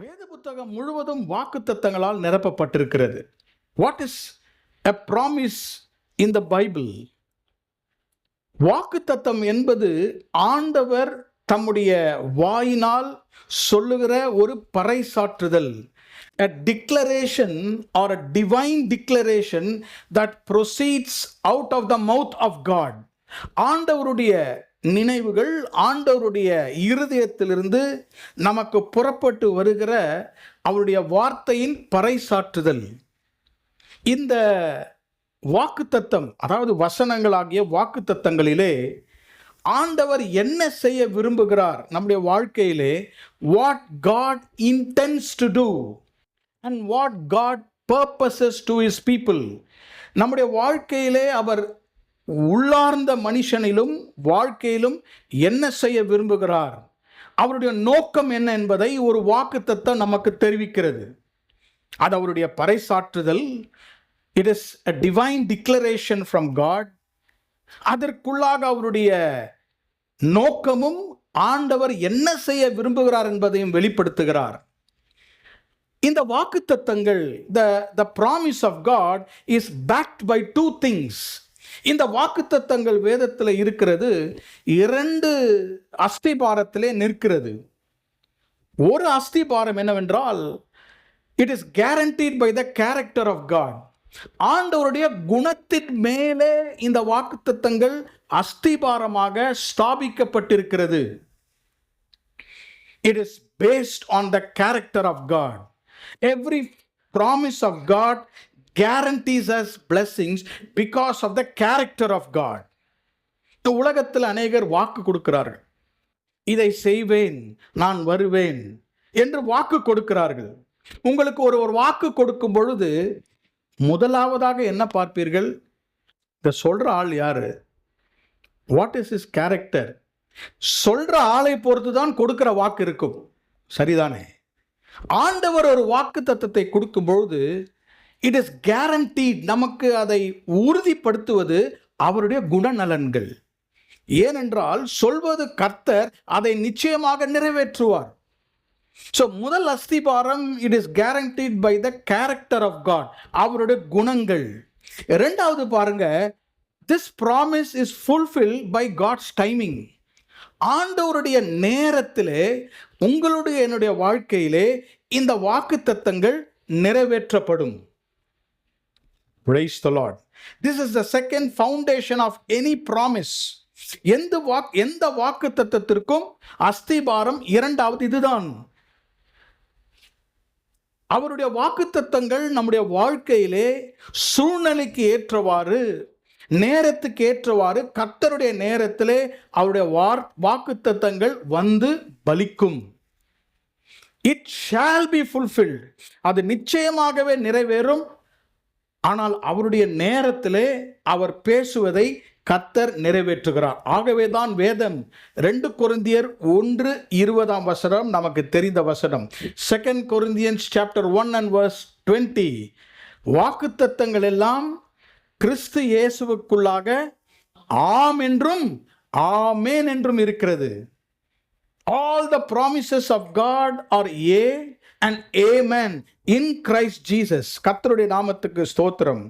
வேத புத்தகம் முழுவதும் வாக்குத்தத்தங்களால் நிரப்பப்பட்டிருக்கிறது. What is a promise in the Bible? வாக்குத்தத்தம் என்பது ஆண்டவர் தம்முடைய வாயினால் சொல்லுகிற ஒரு பறைசாற்றுதல், a declaration or a divine declaration that proceeds out of the mouth of God. ஆண்டவருடைய நினைவுகள் ஆண்டவருடைய இருதயத்திலிருந்து நமக்கு புறப்பட்டு வருகிற அவருடைய வார்த்தையின் பறைசாற்றுதல். இந்த வாக்குத்தத்தம், அதாவது வசனங்களாகிய வாக்குத்தத்தங்களிலே ஆண்டவர் என்ன செய்ய விரும்புகிறார் நம்முடைய வாழ்க்கையிலே, what God intends to do and what God purposes to his people. நம்முடைய வாழ்க்கையிலே அவர் உள்ளார்ந்த மனுஷனிலும் வாழ்க்கையிலும் என்ன செய்ய விரும்புகிறார், அவருடைய நோக்கம் என்ன என்பதை ஒரு வாக்குத்தத்தம் நமக்கு தெரிவிக்கிறது. அது அவருடைய பறைசாற்றுதல். It is a divine declaration from God. அதற்குள்ளாக அவருடைய நோக்கமும் ஆண்டவர் என்ன செய்ய விரும்புகிறார் என்பதையும் வெளிப்படுத்துகிறார். இந்த வாக்குத்தத்தங்கள், the promise of God is backed by two things. இந்த வாக்குத்தத்தங்கள் வேதத்தில் இருக்கிறது, இரண்டு அஸ்திபாரத்திலே நிற்கிறது. ஒரு அஸ்திபாரம் என்னவென்றால், it is guaranteed by the character of God. ஆண்டவருடைய குணத்தின் மேலே இந்த வாக்குத்தத்தங்கள் அஸ்திபாரமாக ஸ்தாபிக்கப்பட்டிருக்கிறது. It is based on the character of God. Every promise of God guarantees us blessings because of the character of God. இந்த உலகத்தில் அநேகர் வாக்கு கொடுக்கிறார்கள். இதை செய்வேன், நான் வருவேன் என்று வாக்கு கொடுக்கிறார்கள். உங்களுக்கு ஒரு வாக்கு கொடுக்கும் பொழுது முதலாவதாக என்ன பார்ப்பீர்கள்? இந்த சொல்ற ஆள் யாரு? What is is character? சொல்ற ஆளை பொறுத்து தான் கொடுக்கிற வாக்கு இருக்கும். சரிதானே? ஆண்டவர் ஒரு வாக்கு தத்தத்தை கொடுக்கும் பொழுது இட் இஸ் கேரண்டீட். நமக்கு அதை உறுதிப்படுத்துவது அவருடைய குணநலன்கள். ஏனென்றால் சொல்வது கர்த்தர், அதை நிச்சயமாக நிறைவேற்றுவார். ஸோ முதல் அஸ்திபாரம், it is guaranteed by the character of God, அவருடைய குணங்கள். இரண்டாவது பாருங்க, this promise is fulfil by God's timing. ஆண்டவருடைய நேரத்திலே உங்களுடைய என்னுடைய வாழ்க்கையிலே இந்த வாக்குத்தத்தங்கள் நிறைவேற்றப்படும். Praise the Lord. This is the second foundation of any promise. எந்த வாக்குத்தத்தத்திற்கும் அஸ்திபாரம் இரண்டாவது இதுதான். அவருடைய வாக்குத்தத்தங்கள் நம்முடைய வாழ்க்கையிலே சூழ்நிலைக்கு ஏற்றவாறு, நேரத்துக்கு ஏற்றவாறு, கர்த்தருடைய நேரத்திலே அவருடைய வாக்குத்தத்தங்கள் வந்து பலிக்கும். It shall be fulfilled. அது நிச்சயமாகவே நிறைவேறும். ஆனால் அவருடைய நேரத்திலே அவர் பேசுவதை கர்த்தர் நிறைவேற்றுகிறார். ஆகவே தான் வேதம் 2 கொரிந்தியர் 1:20 நமக்கு தெரிந்த வசனம். 2 Corinthians chapter 1 and verse 20. வாக்குத்தத்தங்கள் எல்லாம் கிறிஸ்து இயேசுவுக்குள்ளாக ஆம் என்றும் ஆமேன் என்றும் இருக்கிறது. All the promises of God are yea and amen in Christ Jesus. கர்த்தருடைய நாமத்துக்கு ஸ்தோத்திரம்.